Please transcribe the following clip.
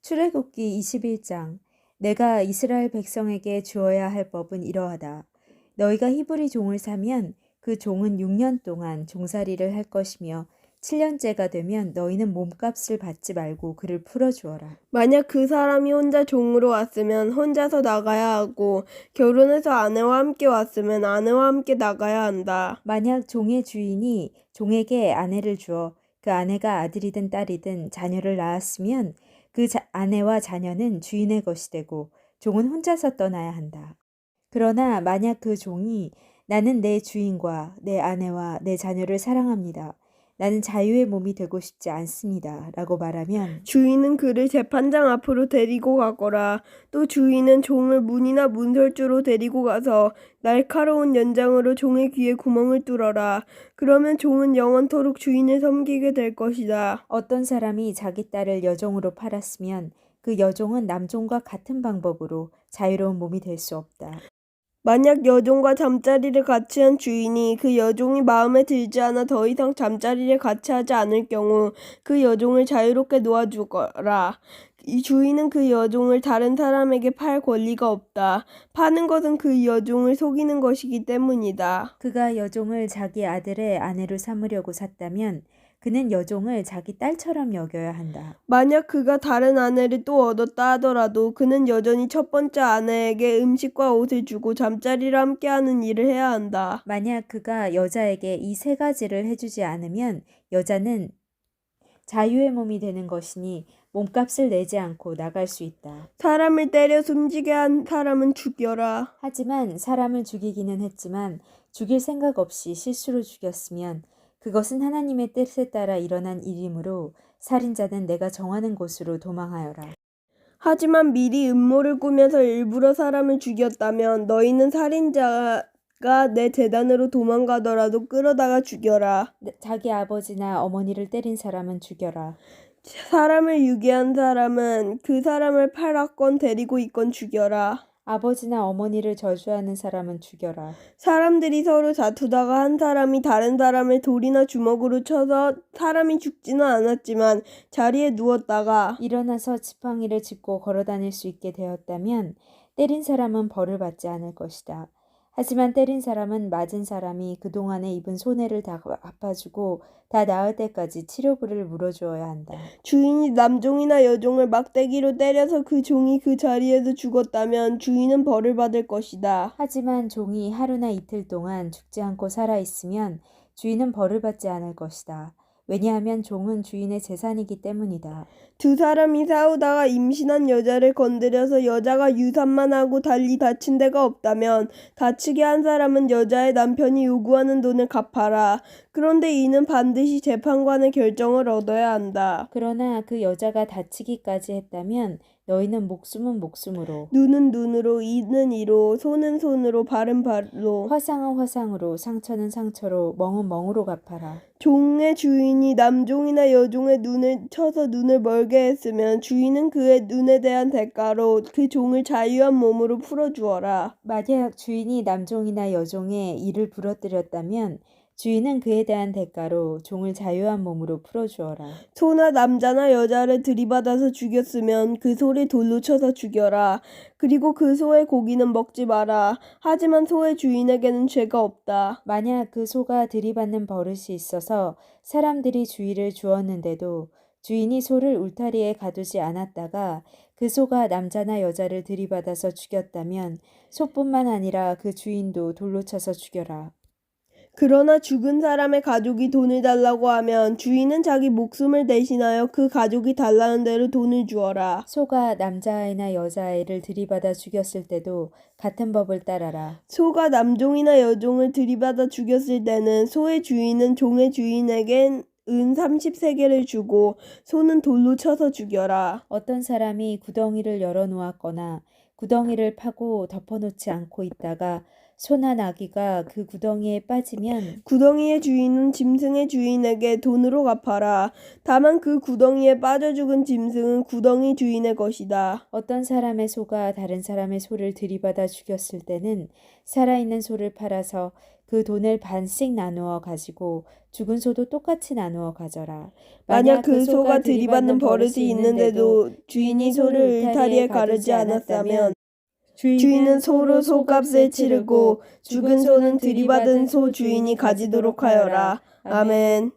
출애굽기 21장. 내가 이스라엘 백성에게 주어야 할 법은 이러하다. 너희가 히브리 종을 사면 그 종은 6년 동안 종살이를 할 것이며 7년째가 되면 너희는 몸값을 받지 말고 그를 풀어주어라. 만약 그 사람이 혼자 종으로 왔으면 혼자서 나가야 하고 결혼해서 아내와 함께 왔으면 아내와 함께 나가야 한다. 만약 종의 주인이 종에게 아내를 주어 그 아내가 아들이든 딸이든 자녀를 낳았으면 그 아내와 자녀는 주인의 것이 되고 종은 혼자서 떠나야 한다. 그러나 만약 그 종이 나는 내 주인과 내 아내와 내 자녀를 사랑합니다. 나는 자유의 몸이 되고 싶지 않습니다. 라고 말하면 주인은 그를 재판장 앞으로 데리고 가거라. 또 주인은 종을 문이나 문설주로 데리고 가서 날카로운 연장으로 종의 귀에 구멍을 뚫어라. 그러면 종은 영원토록 주인을 섬기게 될 것이다. 어떤 사람이 자기 딸을 여종으로 팔았으면 그 여종은 남종과 같은 방법으로 자유로운 몸이 될 수 없다. 만약 여종과 잠자리를 같이 한 주인이 그 여종이 마음에 들지 않아 더 이상 잠자리를 같이 하지 않을 경우 그 여종을 자유롭게 놓아주거라. 이 주인은 그 여종을 다른 사람에게 팔 권리가 없다. 파는 것은 그 여종을 속이는 것이기 때문이다. 그가 여종을 자기 아들의 아내로 삼으려고 샀다면 그는 여종을 자기 딸처럼 여겨야 한다. 만약 그가 다른 아내를 또 얻었다 하더라도 그는 여전히 첫 번째 아내에게 음식과 옷을 주고 잠자리를 함께하는 일을 해야 한다. 만약 그가 여자에게 이 세 가지를 해주지 않으면 여자는 자유의 몸이 되는 것이니 몸값을 내지 않고 나갈 수 있다. 사람을 때려 숨지게 한 사람은 죽여라. 하지만 사람을 죽이기는 했지만 죽일 생각 없이 실수로 죽였으면 그것은 하나님의 뜻에 따라 일어난 일이므로 살인자는 내가 정하는 곳으로 도망하여라. 하지만 미리 음모를 꾸며서 일부러 사람을 죽였다면 너희는 살인자가 내 재단으로 도망가더라도 끌어다가 죽여라. 자기 아버지나 어머니를 때린 사람은 죽여라. 사람을 유괴한 사람은 그 사람을 팔았건 데리고 있건 죽여라. 아버지나 어머니를 저주하는 사람은 죽여라. 사람들이 서로 다투다가 한 사람이 다른 사람을 돌이나 주먹으로 쳐서 사람이 죽지는 않았지만 자리에 누웠다가 일어나서 지팡이를 짚고 걸어다닐 수 있게 되었다면 때린 사람은 벌을 받지 않을 것이다. 하지만 때린 사람은 맞은 사람이 그동안에 입은 손해를 다 갚아주고 다 나을 때까지 치료비를 물어주어야 한다. 주인이 남종이나 여종을 막대기로 때려서 그 종이 그 자리에서 죽었다면 주인은 벌을 받을 것이다. 하지만 종이 하루나 이틀 동안 죽지 않고 살아있으면 주인은 벌을 받지 않을 것이다. 왜냐하면 종은 주인의 재산이기 때문이다. 두 사람이 싸우다가 임신한 여자를 건드려서 여자가 유산만 하고 달리 다친 데가 없다면 다치게 한 사람은 여자의 남편이 요구하는 돈을 갚아라. 그런데 이는 반드시 재판관의 결정을 얻어야 한다. 그러나 그 여자가 다치기까지 했다면 너희는 목숨은 목숨으로, 눈은 눈으로, 이는 이로, 손은 손으로, 발은 발로, 화상은 화상으로, 상처는 상처로, 멍은 멍으로 갚아라. 종의 주인이 남종이나 여종의 눈을 쳐서 눈을 멀게 했으면 주인은 그의 눈에 대한 대가로 그 종을 자유한 몸으로 풀어주어라. 만약 주인이 남종이나 여종의 이를 부러뜨렸다면 주인은 그에 대한 대가로 종을 자유한 몸으로 풀어주어라. 소나 남자나 여자를 들이받아서 죽였으면 그 소를 돌로 쳐서 죽여라. 그리고 그 소의 고기는 먹지 마라. 하지만 소의 주인에게는 죄가 없다. 만약 그 소가 들이받는 버릇이 있어서 사람들이 주의를 주었는데도 주인이 소를 울타리에 가두지 않았다가 그 소가 남자나 여자를 들이받아서 죽였다면 소뿐만 아니라 그 주인도 돌로 쳐서 죽여라. 그러나 죽은 사람의 가족이 돈을 달라고 하면 주인은 자기 목숨을 대신하여 그 가족이 달라는 대로 돈을 주어라. 소가 남자아이나 여자아이를 들이받아 죽였을 때도 같은 법을 따라라. 소가 남종이나 여종을 들이받아 죽였을 때는 소의 주인은 종의 주인에겐 은 30세겔을 주고 소는 돌로 쳐서 죽여라. 어떤 사람이 구덩이를 열어놓았거나 구덩이를 파고 덮어놓지 않고 있다가 소나 나귀가 그 구덩이에 빠지면 구덩이의 주인은 짐승의 주인에게 돈으로 갚아라. 다만 그 구덩이에 빠져 죽은 짐승은 구덩이 주인의 것이다. 어떤 사람의 소가 다른 사람의 소를 들이받아 죽였을 때는 살아있는 소를 팔아서 그 돈을 반씩 나누어 가지고 죽은 소도 똑같이 나누어 가져라. 만약 그 소가 들이받는 버릇이 있는데도 주인이 소를 울타리에 가르지 않았다면 주인은 소로 소값을 치르고 죽은 소는 들이받은 소 주인이 가지도록 하여라. 아멘.